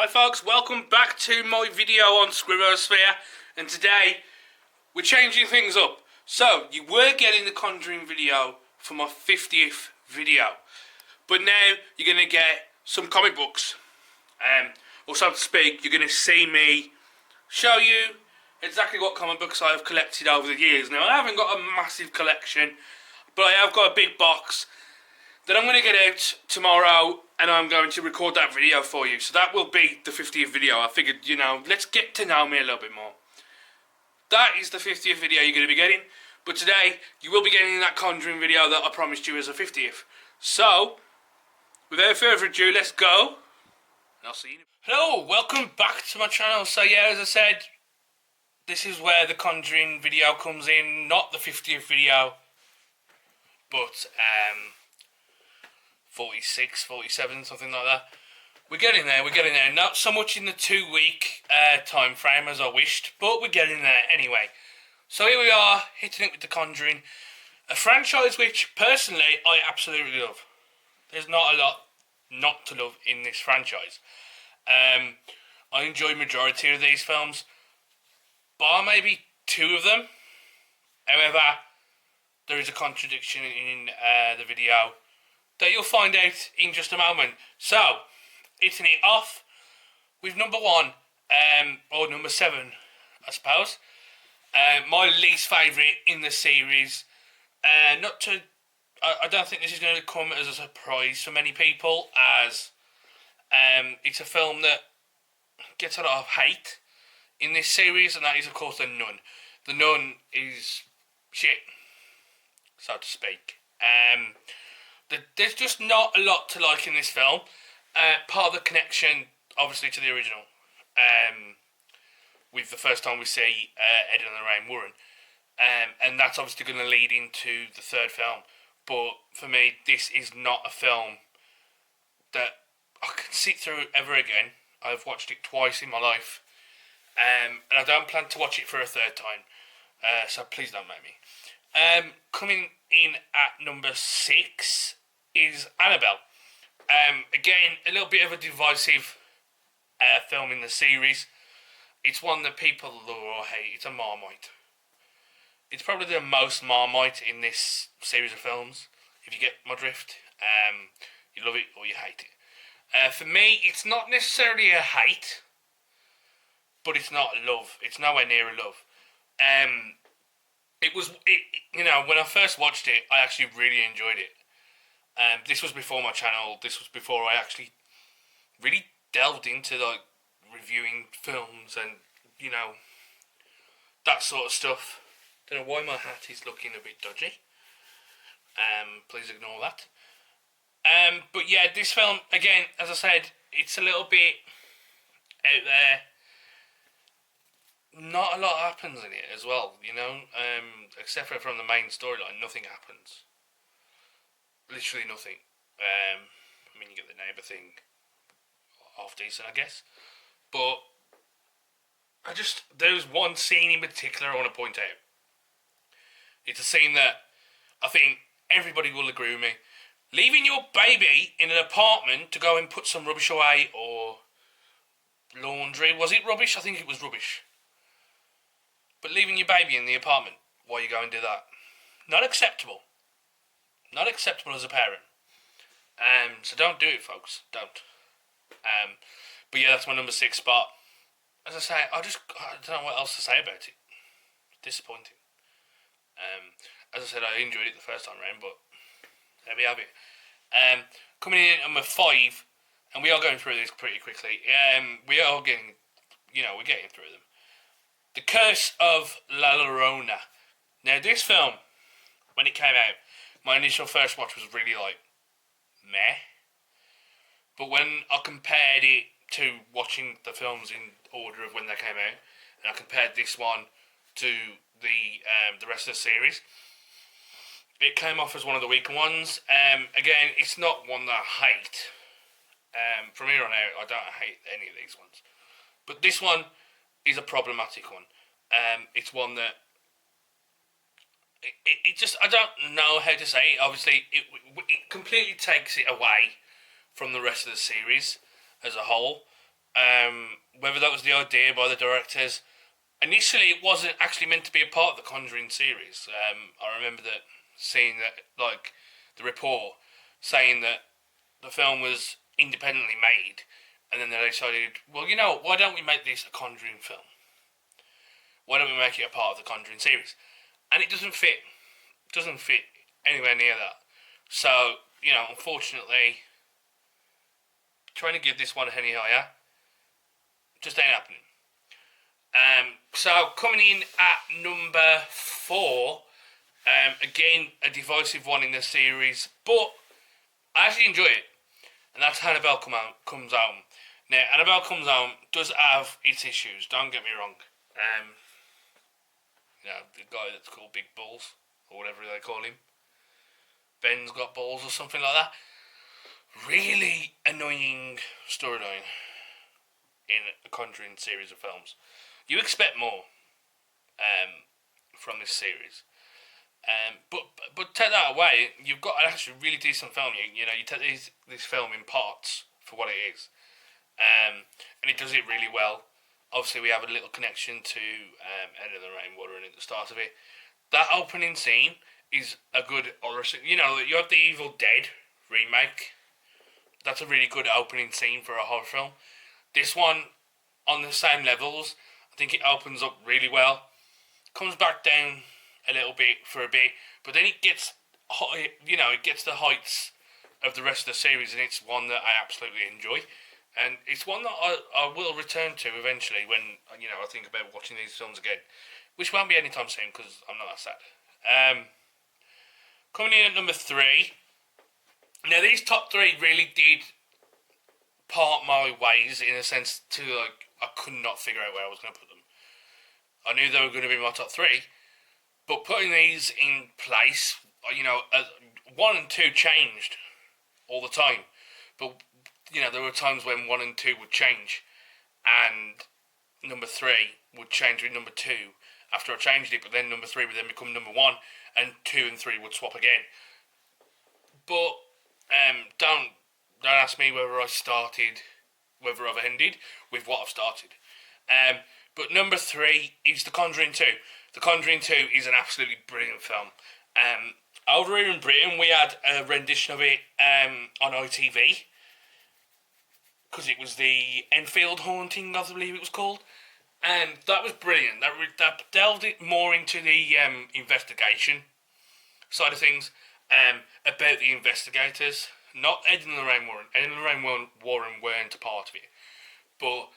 Hi folks, welcome back to my video on Scribbosphere, and today we're changing things up. So, you were getting the Conjuring video for my 50th video, but now you're going to get some comic books. Or so to speak, you're going to see me show you exactly what comic books I have collected over the years. Now, I haven't got a massive collection, but I have got a big box that I'm going to get out tomorrow, and I'm going to record that video for you. So that will be the 50th video. I figured, let's get to know me a little bit more. That is the 50th video you're going to be getting. But today, you will be getting that Conjuring video that I promised you as a 50th. So, without further ado, let's go. And I'll see you. Hello, welcome back to my channel. So yeah, as I said, this is where the Conjuring video comes in. Not the 50th video, but 46, 47, something like that. We're getting there. Not so much in the 2-week time frame as I wished, but we're getting there anyway. So here we are, hitting it with the Conjuring, a franchise which, personally, I absolutely love. There's not a lot not to love in this franchise. I enjoy majority of these films, bar maybe 2 of them. However, there is a contradiction in the video that you'll find out in just a moment. So, hitting it off with number 1, or number 7, I suppose. My least favourite in the series. I don't think this is going to come as a surprise for many people, as it's a film that gets a lot of hate in this series, and that is, of course, The Nun. The Nun is shit, so to speak. There's just not a lot to like in this film. Part of the connection, obviously, to the original, with the first time we see Ed and Lorraine Warren, and that's obviously going to lead into the 3rd film. But for me, this is not a film that I can sit through ever again. I've watched it twice in my life, and I don't plan to watch it for a 3rd time. So please don't make me. Coming in at number 6 is Annabelle. Again, a little bit of a divisive film in the series. It's one that people love or hate. It's a Marmite. It's probably the most Marmite in this series of films, if you get my drift. You love it or you hate it. For me, it's not necessarily a hate, but it's not a love. It's nowhere near a love. When I first watched it, I actually really enjoyed it. This was before my channel. This was before I actually really delved into reviewing films and that sort of stuff. Don't know why my hat is looking a bit dodgy. Please ignore that. But yeah, this film, again, as I said, it's a little bit out there. Not a lot happens in it as well, except for from the main storyline, nothing happens. Literally nothing. You get the neighbour thing, half decent, I guess. But there's one scene in particular I want to point out. It's a scene that I think everybody will agree with me. Leaving your baby in an apartment to go and put some rubbish away, or laundry. Was it rubbish? I think it was rubbish. But leaving your baby in the apartment while you go and do that, not acceptable. Not acceptable as a parent. So don't do it, folks. Don't. But yeah, that's my number 6 spot. As I say, I don't know what else to say about it. Disappointing. As I said, I enjoyed it the first time round, but there we have it. Coming in at number 5, and we are going through this pretty quickly. We are getting, we're getting through them. The Curse of La Llorona. Now, this film, when it came out, my initial first watch was really meh. But when I compared it to watching the films in order of when they came out, and I compared this one to the rest of the series, it came off as one of the weaker ones. Again, it's not one that I hate. From here on out, I don't hate any of these ones. But this one is a problematic one. It's one that it just, I don't know how to say it. Obviously, it completely takes it away from the rest of the series as a whole. Whether that was the idea by the directors. Initially, it wasn't actually meant to be a part of the Conjuring series. I remember that seeing that, like, the report saying that the film was independently made, and then they decided, well, you know, why don't we make this a Conjuring film? Why don't we make it a part of the Conjuring series? And it doesn't fit. It doesn't fit anywhere near that. So, you know, unfortunately, trying to give this one any higher just ain't happening. So coming in at number 4, again a divisive one in the series, but I actually enjoy it, and that's Annabelle Comes Home. Now, Annabelle Comes Home does have its issues. Don't get me wrong. You know, the guy that's called Big Balls or whatever they call him, Ben's got balls or something like that. Really annoying storyline in a Conjuring series of films. You expect more from this series, but take that away, you've got an actually really decent film. You know, you take this film in parts for what it is, and it does it really well. Obviously, we have a little connection to End of the Rainwater at the start of it. That opening scene is a good horror scene. You know, you have the Evil Dead remake. That's a really good opening scene for a horror film. This one, on the same levels, I think it opens up really well. Comes back down a little bit for a bit, but then it gets, you know, it gets the heights of the rest of the series, and it's one that I absolutely enjoy. And it's one that I will return to eventually when, you know, I think about watching these films again, which won't be anytime soon because I'm not that sad. Coming in at number 3. Now, these top 3 really did part my ways in a sense to, like, I could not figure out where I was going to put them. I knew they were going to be my top 3, but putting these in place, you know, 1 and 2 changed all the time. But, you know, there were times when 1 and 2 would change, and number 3 would change with number 2 after I changed it, but then number 3 would then become number 1, and 2 and 3 would swap again. But don't ask me whether I've ended with what I've started. But number 3 is The Conjuring 2. The Conjuring 2 is an absolutely brilliant film. Over here in Britain, we had a rendition of it on ITV, because it was the Enfield Haunting, I believe it was called. And that was brilliant. That delved it more into the investigation side of things, about the investigators. Not Ed and Lorraine Warren. Ed and Lorraine Warren weren't a part of it. But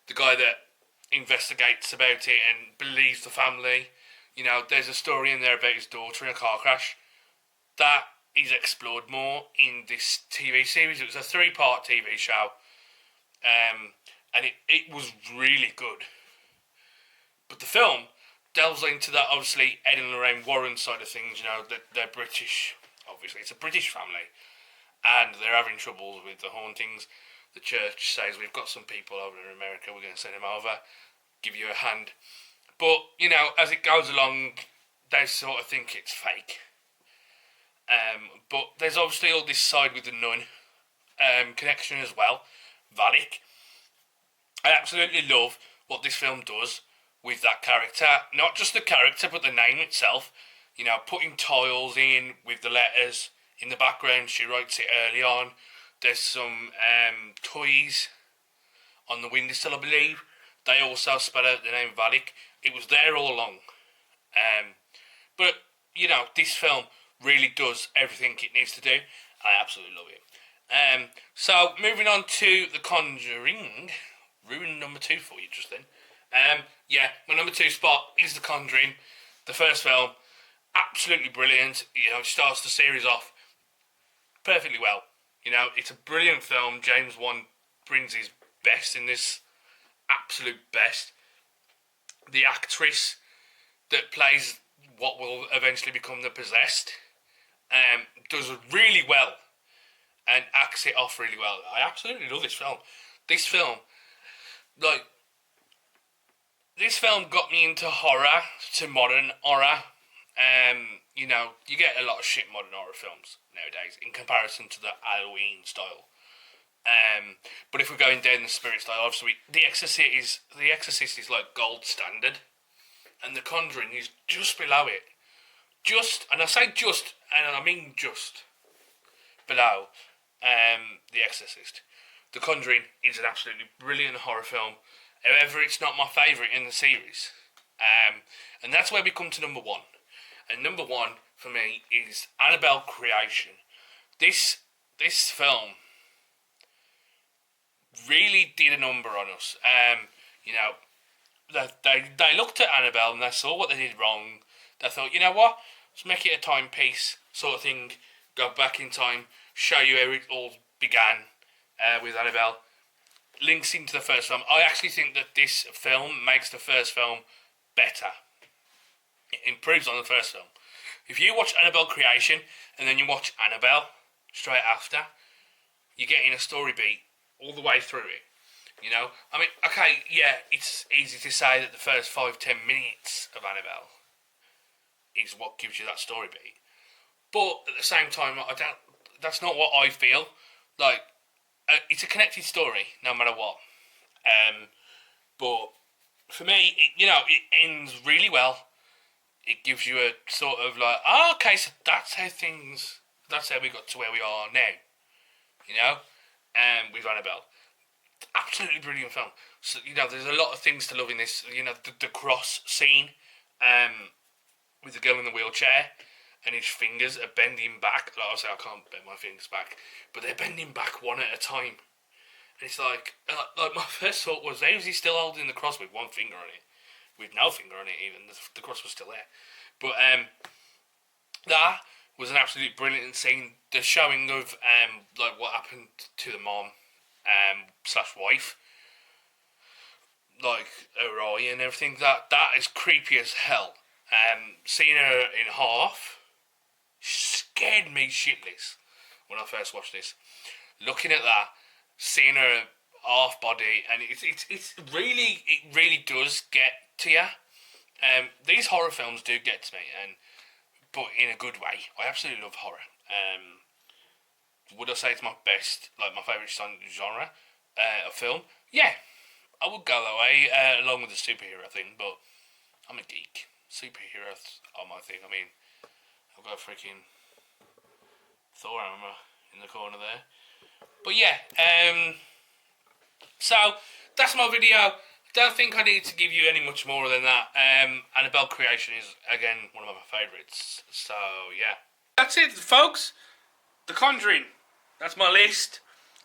the guy that investigates about it and believes the family. You know, there's a story in there about his daughter in a car crash. That is explored more in this TV series. It was a 3-part TV show. And it was really good. But the film delves into that, obviously, Ed and Lorraine Warren side of things. You know, that they're British. Obviously, it's a British family. And they're having troubles with the hauntings. The church says, we've got some people over in America, we're going to send them over, give you a hand. But, you know, as it goes along, they sort of think it's fake. But there's obviously all this side with the nun connection as well, Valak. I absolutely love what this film does with that character. Not just the character, but the name itself. You know, putting tiles in with the letters in the background. She writes it early on. There's some toys on the windowsill, I believe. They also spell out the name Valak. It was there all along. But, you know, this film really does everything it needs to do. I absolutely love it. So, moving on to The Conjuring. Ruined number 2 for you just then. Yeah, my number 2 spot is The Conjuring. The first film, absolutely brilliant. You know, it starts the series off perfectly well. You know, it's a brilliant film. James Wan brings his best in this. Absolute best. The actress that plays what will eventually become the Possessed does really well and acts it off really well. I absolutely love this film. This film got me into horror, to modern horror. You know, you get a lot of shit modern horror films nowadays in comparison to the Halloween style. But if we're going down the spirit style, obviously The Exorcist is like gold standard, and The Conjuring is just below it. And I say just, and I mean just below The Exorcist. The Conjuring is an absolutely brilliant horror film. However, it's not my favourite in the series. And that's where we come to number one. And number one for me is Annabelle Creation. This film really did a number on us. They looked at Annabelle and they saw what they did wrong. They thought, you know what, let's make it a timepiece sort of thing. Go back in time, show you how it all began with Annabelle. Links into the first film. I actually think that this film makes the first film better. It improves on the first film. If you watch Annabelle Creation and then you watch Annabelle straight after, you're getting a story beat all the way through it. You know, I mean, okay, yeah, it's easy to say that the first 5-10 minutes of Annabelle is what gives you that story beat, but at the same time, that's not what I feel. Like, it's a connected story, no matter what. But for me, it ends really well. It gives you a sort of like, okay, so that's how we got to where we are now. With Annabelle. Absolutely brilliant film. So, there's a lot of things to love in this. The cross scene, with the girl in the wheelchair, and his fingers are bending back. Like, obviously, I can't bend my fingers back, but they're bending back one at a time. And it's like my first thought was, how is he still holding the cross with one finger on it? With no finger on it even. The cross was still there. But that was an absolutely brilliant scene. The showing of what happened to the mom / wife, like her eye and everything. That is creepy as hell. Seeing her in half scared me shitless when I first watched this. Looking at that, seeing her half body, and it really does get to you. These horror films do get to me, but in a good way. I absolutely love horror. Would I say it's my best, like my favourite genre of film? Yeah, I would go that way, along with the superhero thing, but I'm a geek. Superheroes are my thing. I mean, I've got a freaking Thor armor in the corner there. But yeah, so that's my video. Don't think I need to give you any much more than that. Annabelle Creation is, again, one of my favourites. So, yeah. That's it, folks. The Conjuring. That's my list.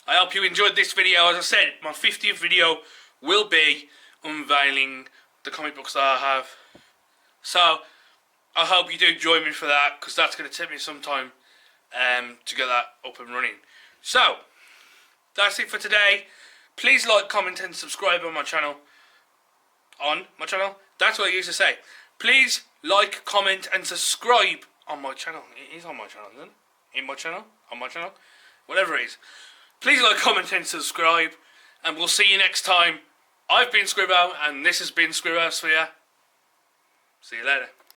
I hope you enjoyed this video. As I said, my 50th video will be unveiling the comic books that I have. So, I hope you do join me for that, because that's going to take me some time to get that up and running. So, that's it for today. Please like, comment and subscribe on my channel. That's what I used to say. Please like, comment and subscribe on my channel. It is on my channel, isn't it? In my channel? On my channel? Whatever it is. Please like, comment and subscribe. And we'll see you next time. I've been Scribbo and this has been Scribbosphere. See you later.